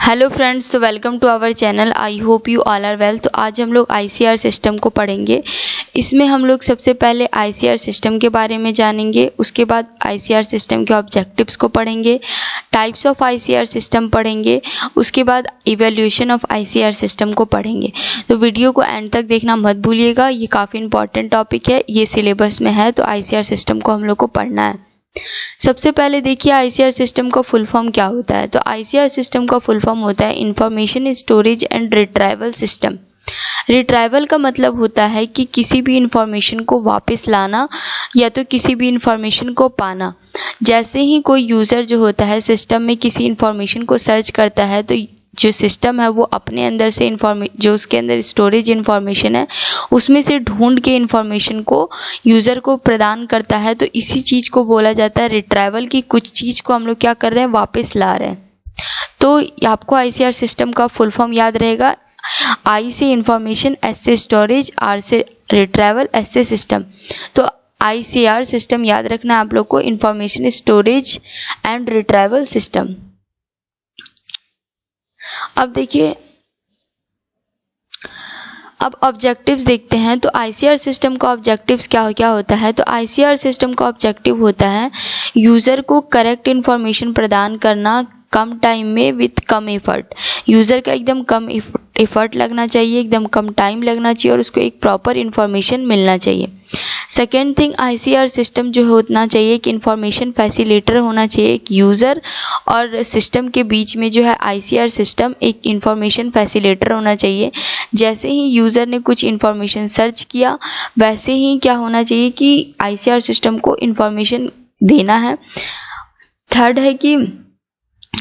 Hello friends, तो welcome to our channel. I hope you all are well. तो आज हम लोग आईसीआर सिस्टम को पढ़ेंगे। इसमें हम लोग सबसे पहले आईसीआर सिस्टम के बारे में जानेंगे, उसके बाद आईसीआर सिस्टम के ऑब्जेक्टिव्स को पढ़ेंगे, टाइप्स ऑफ आईसीआर सिस्टम पढ़ेंगे, उसके बाद इवैल्यूएशन ऑफ आईसीआर सिस्टम को पढ़ेंगे। तो वीडियो को एंड तक देखना मत भूलिएगा, ये काफ़ी इंपॉर्टेंट टॉपिक है, ये सिलेबस में है, तो आईसीआर सिस्टम को हम लोग को पढ़ना है। सबसे पहले देखिए आईसीआर सिस्टम का फुल फॉर्म क्या होता है। तो आईसीआर सिस्टम का फुल फॉर्म होता है information storage and retrieval system. Retrieval का मतलब होता है कि किसी भी इंफॉर्मेशन को वापस लाना या तो किसी भी इंफॉर्मेशन को पाना। जैसे ही कोई यूज़र जो होता है सिस्टम में किसी इंफॉर्मेशन को सर्च करता है, तो जो सिस्टम है वो अपने अंदर से जो उसके अंदर स्टोरेज इन्फॉर्मेशन है उसमें से ढूंढ के इन्फॉर्मेशन को यूज़र को प्रदान करता है। तो इसी चीज़ को बोला जाता है रिट्राइवल, की कुछ चीज़ को हम लोग क्या कर रहे हैं, वापस ला रहे हैं। तो आपको आईसीआर सिस्टम का फुल फॉर्म याद रहेगा। आई से इंफॉर्मेशन, एस से स्टोरेज, आर से रिट्राइवल, एस से सिस्टम। तो आईसीआर सिस्टम याद रखना है आप लोग को, information storage and retrieval system. अब देखिए, अब ऑब्जेक्टिव्स देखते हैं। तो आईसीआर सिस्टम का ऑब्जेक्टिव्स क्या क्या होता है। तो आईसीआर सिस्टम का ऑब्जेक्टिव होता है यूज़र को करेक्ट इन्फॉर्मेशन प्रदान करना कम टाइम में विथ कम एफर्ट। यूज़र का एकदम कम एफर्ट लगना चाहिए, एकदम कम टाइम लगना चाहिए और उसको एक प्रॉपर इन्फॉर्मेशन मिलना चाहिए। सेकेंड थिंग, आईसीआर सिस्टम जो होना चाहिए कि इंफॉर्मेशन फैसिलिटेटर होना चाहिए। एक यूज़र और सिस्टम के बीच में जो है आईसीआर सिस्टम एक इंफॉर्मेशन फैसिलिटेटर होना चाहिए। जैसे ही यूज़र ने कुछ इन्फॉर्मेशन सर्च किया वैसे ही क्या होना चाहिए कि आईसीआर सिस्टम को इन्फॉर्मेशन देना है। थर्ड है कि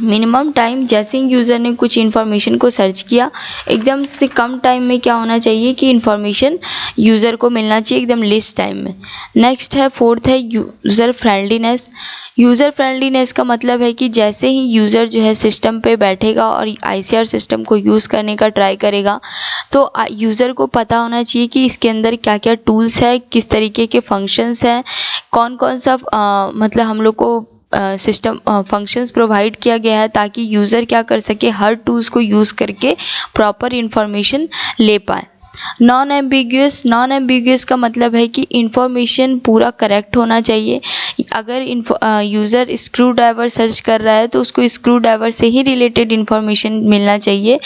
मिनिमम टाइम, जैसे ही यूज़र ने कुछ इन्फॉर्मेशन को सर्च किया एकदम से कम टाइम में क्या होना चाहिए कि इन्फॉर्मेशन यूज़र को मिलना चाहिए एकदम लेस टाइम में। नेक्स्ट है, फोर्थ है यूज़र फ्रेंडलीनेस। यूज़र फ्रेंडलीनेस का मतलब है कि जैसे ही यूज़र जो है सिस्टम पे बैठेगा और आईसीआर सिस्टम को यूज़ करने का ट्राई करेगा तो यूज़र को पता होना चाहिए कि इसके अंदर क्या क्या टूल्स है, किस तरीके के फंक्शंस हैं, कौन कौन सा मतलब हम लोग को सिस्टम फंक्शंस प्रोवाइड किया गया है, ताकि यूज़र क्या कर सके, हर टूल्स को यूज़ करके प्रॉपर इंफॉर्मेशन ले पाए। नॉन एम्बिग्यूअस का मतलब है कि इंफॉर्मेशन पूरा करेक्ट होना चाहिए। अगर यूज़र स्क्रू ड्राइवर सर्च कर रहा है तो उसको स्क्रू ड्राइवर से ही रिलेटेड इंफॉर्मेशन मिलना चाहिए,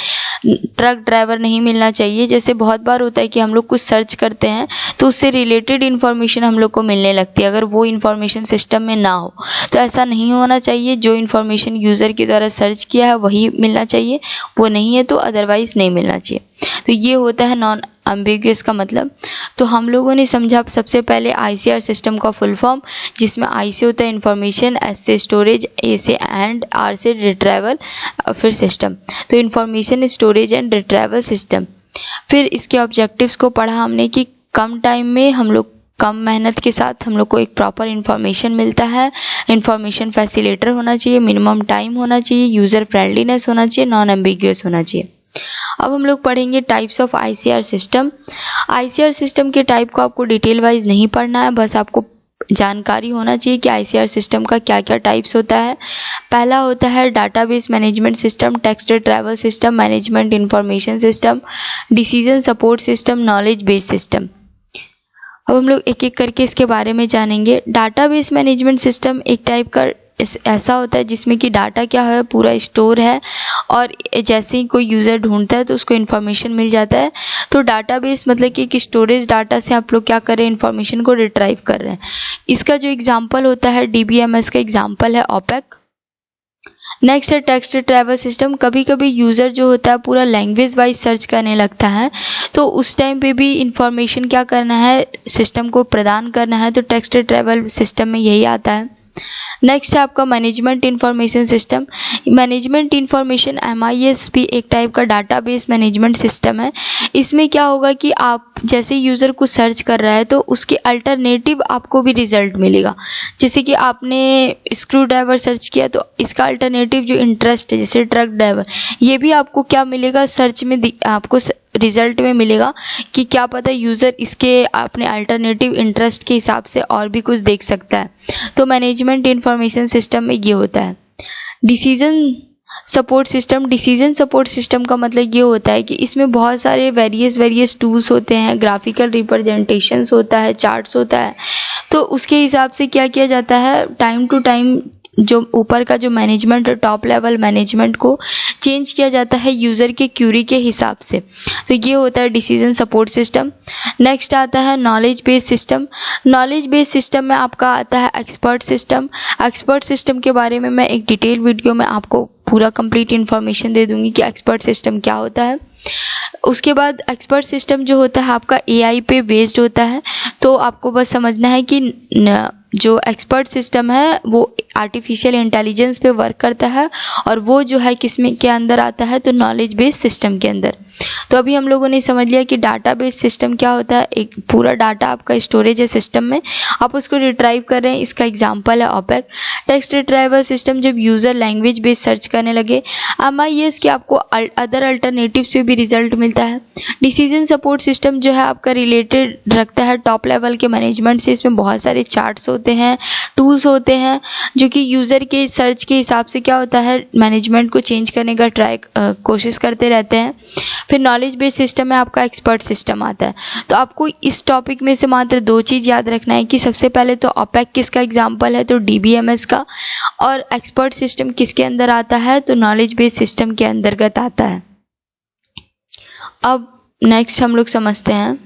ट्रक ड्राइवर नहीं मिलना चाहिए। जैसे बहुत बार होता है कि हम लोग कुछ सर्च करते हैं तो उससे रिलेटेड इन्फॉर्मेशन हम लोग को मिलने लगती है, अगर वो इन्फॉर्मेशन सिस्टम में ना हो तो ऐसा नहीं होना चाहिए। जो इन्फॉर्मेशन यूज़र के द्वारा सर्च किया है वही मिलना चाहिए, वो नहीं है तो अदरवाइज़ नहीं मिलना चाहिए। तो ये होता है नॉन एम्बिग्यूअस का मतलब। तो हम लोगों ने समझा सबसे पहले आईसीआर सिस्टम का फुल फॉर्म, जिसमें आई से होता है इन्फॉर्मेशन, एस से स्टोरेज, ए से एंड, आर से रिट्राइवल, फिर सिस्टम। तो information storage and retrieval system. फिर इसके ऑब्जेक्टिव्स को पढ़ा हमने कि कम टाइम में हम लोग कम मेहनत के साथ हम लोग को एक प्रॉपर इन्फॉर्मेशन मिलता है। इन्फॉर्मेशन फैसिलिटेटर होना चाहिए, मिनिमम टाइम होना चाहिए, यूज़र फ्रेंडलीनेस होना चाहिए, नॉन एम्बिग्यूअस होना चाहिए। अब हम लोग पढ़ेंगे types of ICR system. ICR system के टाइप को आपको डिटेल वाइज नहीं पढ़ना है, बस आपको जानकारी होना चाहिए कि आईसीआर सिस्टम का क्या क्या टाइप्स होता है। पहला होता है database management system, text travel system, management information system, decision support system, knowledge base system. अब हम लोग एक एक करके इसके बारे में जानेंगे। डाटाबेस मैनेजमेंट सिस्टम एक टाइप का ऐसा होता है जिसमें कि डाटा क्या है, पूरा स्टोर है और जैसे ही कोई यूज़र ढूंढता है तो उसको इन्फॉर्मेशन मिल जाता है। तो डाटाबेस मतलब कि एक स्टोरेज डाटा से आप लोग क्या कर रहे हैं, इन्फॉर्मेशन को रिट्राइव कर रहे हैं। इसका जो एग्जांपल होता है डीबीएमएस का एग्जांपल है ओपेक। नेक्स्ट है टेक्स्ट ट्रैवल सिस्टम। कभी कभी यूज़र जो होता है पूरा लैंग्वेज वाइज सर्च करने लगता है, तो उस टाइम पे भी इंफॉर्मेशन क्या करना है, सिस्टम को प्रदान करना है, तो टेक्स्ट ट्रैवल सिस्टम में यही आता है। नेक्स्ट है आपका management information system. Management information MIS भी एक टाइप का डाटाबेस मैनेजमेंट सिस्टम है। इसमें क्या होगा कि आप जैसे यूज़र को सर्च कर रहा है तो उसके अल्टरनेटिव आपको भी रिजल्ट मिलेगा। जैसे कि आपने स्क्रू ड्राइवर सर्च किया तो इसका अल्टरनेटिव जो इंटरेस्ट है, जैसे ट्रक ड्राइवर, ये भी आपको क्या मिलेगा, सर्च में आपको रिजल्ट में मिलेगा कि क्या पता यूज़र इसके अपने अल्टरनेटिव इंटरेस्ट के हिसाब से और भी कुछ देख सकता है। तो मैनेजमेंट इंफॉर्मेशन सिस्टम में ये होता है। Decision support system, decision support system का मतलब ये होता है कि इसमें बहुत सारे वेरियस टूल्स होते हैं, ग्राफिकल रिप्रेजेंटेशंस होता है, चार्ट्स होता है। तो उसके हिसाब से क्या किया जाता है, टाइम टू टाइम जो ऊपर का जो मैनेजमेंट, टॉप लेवल मैनेजमेंट को चेंज किया जाता है यूज़र के क्यूरी के हिसाब से। तो ये होता है डिसीजन सपोर्ट सिस्टम। नेक्स्ट आता है knowledge based system. Knowledge based system में आपका आता है एक्सपर्ट सिस्टम। एक्सपर्ट सिस्टम के बारे में मैं एक डिटेल वीडियो में आपको पूरा कंप्लीट इन्फॉर्मेशन दे दूंगी कि एक्सपर्ट सिस्टम क्या होता है। उसके बाद एक्सपर्ट सिस्टम जो होता है आपका एआई पे बेस्ड होता है। तो आपको बस समझना है कि जो एक्सपर्ट सिस्टम है वो आर्टिफिशियल इंटेलिजेंस पे वर्क करता है और वो जो है किसमें के अंदर आता है, तो नॉलेज बेस्ड सिस्टम के अंदर। तो अभी हम लोगों ने समझ लिया कि डाटा बेस्ड सिस्टम क्या होता है। एक पूरा डाटा आपका स्टोरेज है सिस्टम में, आप उसको रिट्राइव कर रहे हैं। इसका एग्जांपल है ओपेक। टेक्स्ट रिट्राइवल सिस्टम जब यूज़र लैंग्वेज बेस्ड सर्च करने लगे, MIS कि आपको अदर अल्टरनेटिव से भी रिजल्ट मिलता है। डिसीजन सपोर्ट सिस्टम जो है आपका रिलेटेड रखता है टॉप लेवल के मैनेजमेंट से। इसमें बहुत सारे चार्ट्स होते हैं, टूल्स होते हैं जो कि यूज़र के सर्च के हिसाब से क्या होता है, मैनेजमेंट को चेंज करने का कोशिश करते रहते हैं। फिर नॉलेज बेस्ड सिस्टम में आपका एक्सपर्ट सिस्टम आता है। तो आपको इस टॉपिक में से मात्र 2 चीज़ याद रखना है कि सबसे पहले तो ओपेक किसका एग्जांपल है, तो DBMS का, और एक्सपर्ट सिस्टम किसके अंदर आता है, तो नॉलेज बेस्ड सिस्टम के अंतर्गत आता है। अब नेक्स्ट हम लोग समझते हैं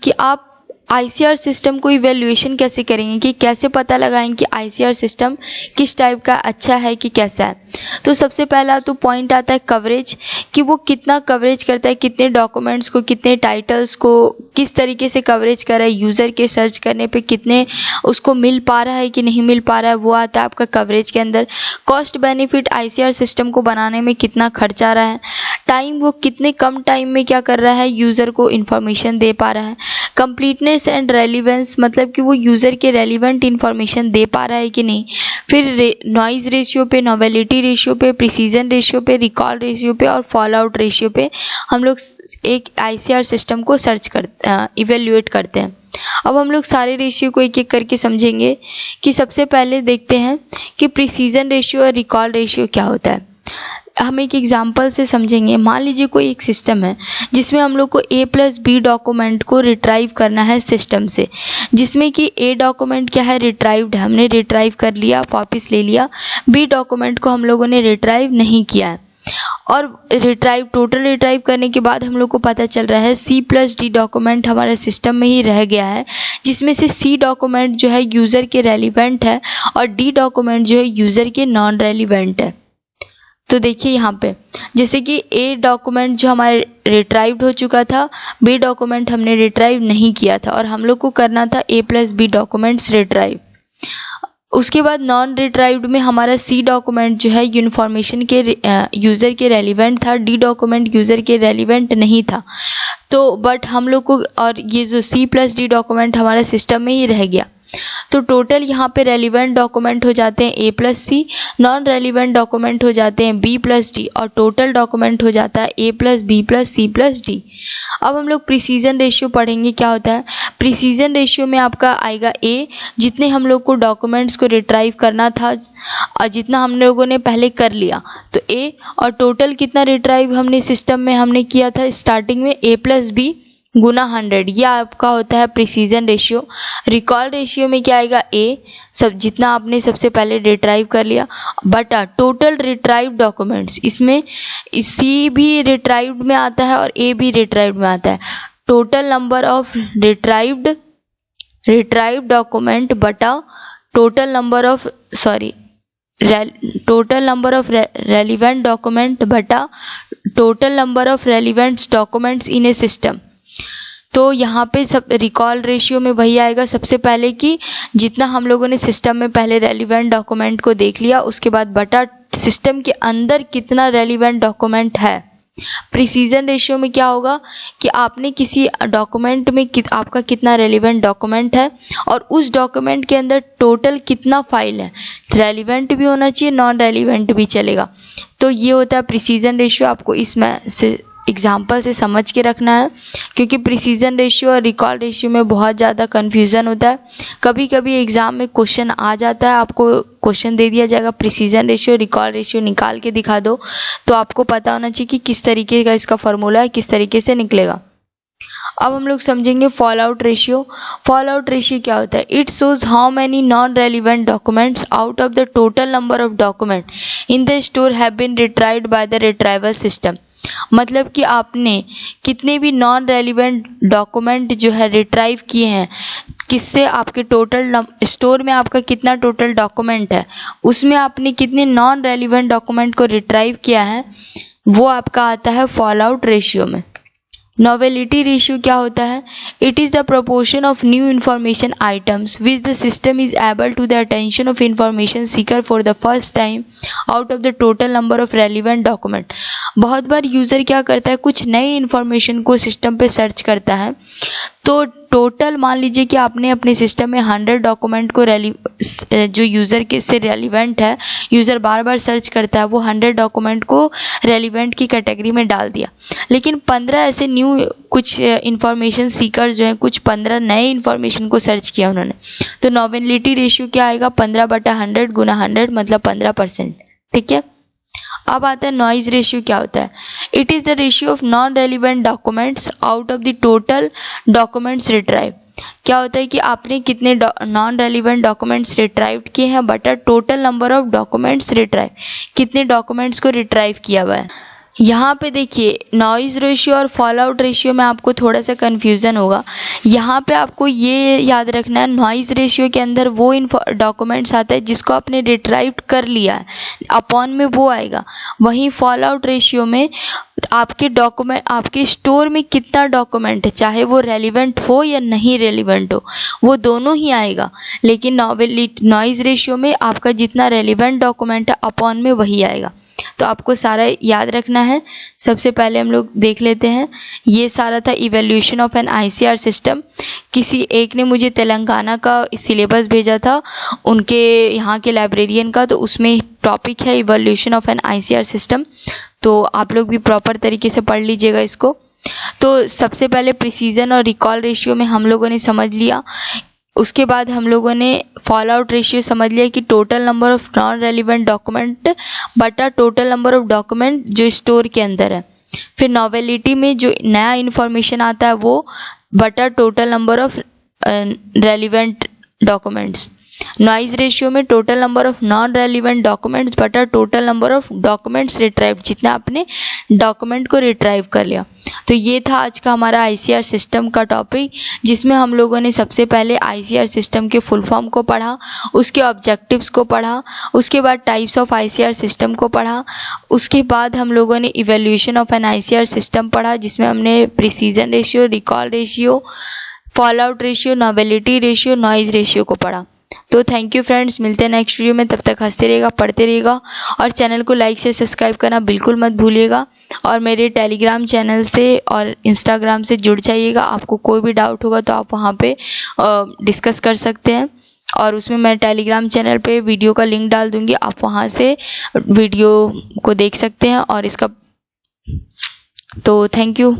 कि आप ICR सिस्टम को इवैल्यूएशन कैसे करेंगे, कि कैसे पता लगाएंगे कि ICR सिस्टम किस टाइप का अच्छा है कि कैसा है। तो सबसे पहला तो पॉइंट आता है कवरेज, कि वो कितना कवरेज करता है, कितने डॉक्यूमेंट्स को, कितने टाइटल्स को किस तरीके से कवरेज कर रहा है, यूज़र के सर्च करने पे कितने उसको मिल पा रहा है कि नहीं मिल पा रहा है, वो आता है आपका कवरेज के अंदर। कॉस्ट बेनिफिट, ICR सिस्टम को बनाने में कितना खर्च आ रहा है। टाइम, वो कितने कम टाइम में क्या कर रहा है, यूज़र को इन्फॉर्मेशन दे पा रहा है। कंप्लीटनेस एंड रेलिवेंस, मतलब कि वो यूज़र के रेलिवेंट इन्फॉर्मेशन दे पा रहा है कि नहीं। फिर नॉइज़ रेशियो पे, नोवेलिटी रेशियो पे, प्रिसीजन रेशियो पे, रिकॉल रेशियो पे और फॉल आउट रेशियो पे हम लोग एक ICR सिस्टम को इवेल्युएट करते हैं। अब हम लोग सारे रेशियो को एक एक करके समझेंगे। कि सबसे पहले देखते हैं कि प्रिसीजन रेशियो और रिकॉल रेशियो क्या होता है। हम एक एग्जांपल से समझेंगे। मान लीजिए कोई एक सिस्टम है जिसमें हम लोग को A+B डॉक्यूमेंट को रिट्राइव करना है सिस्टम से, जिसमें कि A डॉक्यूमेंट क्या है, रिट्राइव्ड है, हमने रिट्राइव कर लिया, वापस ले लिया। B डॉक्यूमेंट को हम लोगों ने रिट्राइव नहीं किया है। और टोटल रिट्राइव करने के बाद हम लोग को पता चल रहा है C+D डॉक्यूमेंट हमारे सिस्टम में ही रह गया है, जिसमें से C डॉक्यूमेंट जो है यूज़र के रेलिवेंट है और D डॉक्यूमेंट जो है यूज़र के नॉन रेलिवेंट है। तो देखिए यहाँ पे जैसे कि A डॉक्यूमेंट जो हमारे रिट्राइव्ड हो चुका था, B डॉक्यूमेंट हमने रिट्राइव नहीं किया था और हम लोग को करना था A+B डॉक्यूमेंट्स रिट्राइव। उसके बाद नॉन रिट्राइव्ड में हमारा C डॉक्यूमेंट जो है इन्फॉर्मेशन के यूज़र के रेलिवेंट था, D डॉक्यूमेंट यूज़र के रेलिवेंट नहीं था। तो बट हम लोग को, और ये जो C+D डॉक्यूमेंट हमारे सिस्टम में ही रह गया। तो टोटल यहाँ पे रेलिवेंट डॉक्यूमेंट हो जाते हैं A+C, नॉन रेलिवेंट डॉक्यूमेंट हो जाते हैं B+D और टोटल डॉक्यूमेंट हो जाता है A+B+C+D। अब हम लोग प्रिसीजन रेशियो पढ़ेंगे क्या होता है। प्रिसीजन रेशियो में आपका आएगा A, जितने हम लोग को डॉक्यूमेंट्स को रिट्राइव करना था और जितना हम लोगों ने पहले कर लिया तो A, और टोटल कितना रिट्राइव हमने सिस्टम में हमने किया था स्टार्टिंग में A+B गुना 100, यह आपका होता है प्रिसीजन रेशियो। रिकॉल रेशियो में क्या आएगा, A, सब जितना आपने सबसे पहले रिट्राइव कर लिया बटा टोटल रिट्राइव डॉक्यूमेंट्स। इसमें C भी रिट्राइव्ड में आता है और A भी रिट्राइव्ड में आता है। Total number of retrieve document बटा total number of relevant document बटा total number of relevant documents in a system. तो यहाँ पे सब रिकॉल रेशियो में वही आएगा सबसे पहले कि जितना हम लोगों ने सिस्टम में पहले रेलिवेंट डॉक्यूमेंट को देख लिया, उसके बाद बटा सिस्टम के अंदर कितना रेलिवेंट डॉक्यूमेंट है। प्रिसीजन रेशियो में क्या होगा कि आपने किसी डॉक्यूमेंट में आपका कितना रेलिवेंट डॉक्यूमेंट है और उस डॉक्यूमेंट के अंदर टोटल कितना फाइल है। रेलिवेंट भी होना चाहिए, नॉन रेलिवेंट भी चलेगा। तो ये होता है प्रिसीजन रेशियो। आपको इसमें से एग्जाम्पल से समझ के रखना है, क्योंकि प्रिसीजन रेशियो और रिकॉल रेशियो में बहुत ज़्यादा कन्फ्यूज़न होता है। कभी कभी एग्ज़ाम में क्वेश्चन आ जाता है, आपको क्वेश्चन दे दिया जाएगा प्रिसीजन रेशियो रिकॉल रेशियो निकाल के दिखा दो, तो आपको पता होना चाहिए कि किस तरीके का इसका फॉर्मूला है, किस तरीके से निकलेगा। अब हम लोग समझेंगे fall out ratio. Fall out ratio क्या होता है? It shows how many non relevant documents out of the total number of document in the store have been retrieved by the retrieval system. मतलब कि आपने कितने भी नॉन रेलिवेंट डॉक्यूमेंट जो है रिट्राइव किए हैं, किससे? आपके टोटल स्टोर में आपका कितना टोटल डॉक्यूमेंट है, उसमें आपने कितने नॉन रेलिवेंट डॉक्यूमेंट को रिट्राइव किया है, वो आपका आता है फॉल आउट रेशियो में। नॉवेलिटी रेशियो क्या होता है? It is the proportion of new information items which the system is able to the attention of information seeker for the first time out of the total number of relevant document. बहुत बार user क्या करता है, कुछ नई information को system पे search करता है, तो टोटल मान लीजिए कि आपने अपने सिस्टम में 100 डॉक्यूमेंट को जो यूज़र के से रेलिवेंट है, यूज़र बार बार सर्च करता है, वो 100 डॉक्यूमेंट को रेलिवेंट की कैटेगरी में डाल दिया, लेकिन 15 ऐसे न्यू कुछ इंफॉर्मेशन सीकर जो हैं, कुछ 15 नए इन्फॉर्मेशन को सर्च किया उन्होंने, तो नॉवेलिटी रेशियो क्या आएगा? 15/100 गुना 100 मतलब 15%। ठीक है। अब आता है नॉइज रेशियो। क्या होता है? It is the ratio of non relevant documents out of the total documents retrieve. क्या होता है कि आपने कितने नॉन रेलिवेंट डॉक्यूमेंट्स रिट्राइव किए हैं बटा total number of documents retrieve, कितने डॉक्यूमेंट्स को रिट्राइव किया हुआ है। यहाँ पे देखिए नॉइज़ रेशियो और फॉल आउट रेशियो में आपको थोड़ा सा कन्फ्यूज़न होगा। यहाँ पे आपको ये याद रखना है, नॉइज़ रेशियो के अंदर वो डॉक्यूमेंट्स आता है जिसको आपने रिट्राइव कर लिया है, अपॉन में वो आएगा। वहीं फॉल आउट रेशियो में आपके डॉक्यूमेंट, आपके स्टोर में कितना डॉक्यूमेंट है, चाहे वो रेलिवेंट हो या नहीं रेलिवेंट हो, वो दोनों ही आएगा। लेकिन नॉइज़ रेशियो में आपका जितना रेलिवेंट डॉक्यूमेंट है अपॉन में वही आएगा। तो आपको सारा याद रखना है। सबसे पहले हम लोग देख लेते हैं, ये सारा था evaluation of an ICR system. किसी एक ने मुझे तेलंगाना का सिलेबस भेजा था, उनके यहाँ के लाइब्रेरियन का, तो उसमें टॉपिक है evaluation of an ICR system. तो आप लोग भी प्रॉपर तरीके से पढ़ लीजिएगा इसको। तो सबसे पहले प्रिसीजन और रिकॉल रेशियो में हम लोगों ने समझ लिया। उसके बाद हम लोगों ने फॉल आउट रेशियो समझ लिया कि total number of non relevant document बटा टोटल नंबर ऑफ डॉक्यूमेंट जो स्टोर के अंदर है। फिर नॉवेलिटी में जो नया इन्फॉर्मेशन आता है वो बटा total number of relevant documents. Noise ratio में total number of non relevant documents बटा total number of documents retrieve, जितना आपने डॉक्यूमेंट को रिट्राइव कर लिया। तो ये था आज का हमारा आईसीआर सिस्टम का टॉपिक, जिसमें हम लोगों ने सबसे पहले आईसीआर सिस्टम के फुल फॉर्म को पढ़ा, उसके ऑब्जेक्टिव्स को पढ़ा, उसके बाद टाइप्स ऑफ आईसीआर सिस्टम को पढ़ा, उसके बाद हम लोगों ने evaluation of an ICR system पढ़ा, जिसमें हमने precision ratio, recall ratio, fall out ratio, novelty ratio, noise ratio को पढ़ा। तो थैंक यू फ्रेंड्स, मिलते हैं नेक्स्ट वीडियो में। तब तक हंसते रहिएगा, पढ़ते रहिएगा और चैनल को लाइक से सब्सक्राइब करना बिल्कुल मत भूलिएगा। और मेरे टेलीग्राम चैनल से और इंस्टाग्राम से जुड़ जाइएगा। आपको कोई भी डाउट होगा तो आप वहाँ पे डिस्कस कर सकते हैं, और उसमें मैं टेलीग्राम चैनल पे वीडियो का लिंक डाल दूँगी, आप वहाँ से वीडियो को देख सकते हैं। और इसका तो थैंक यू।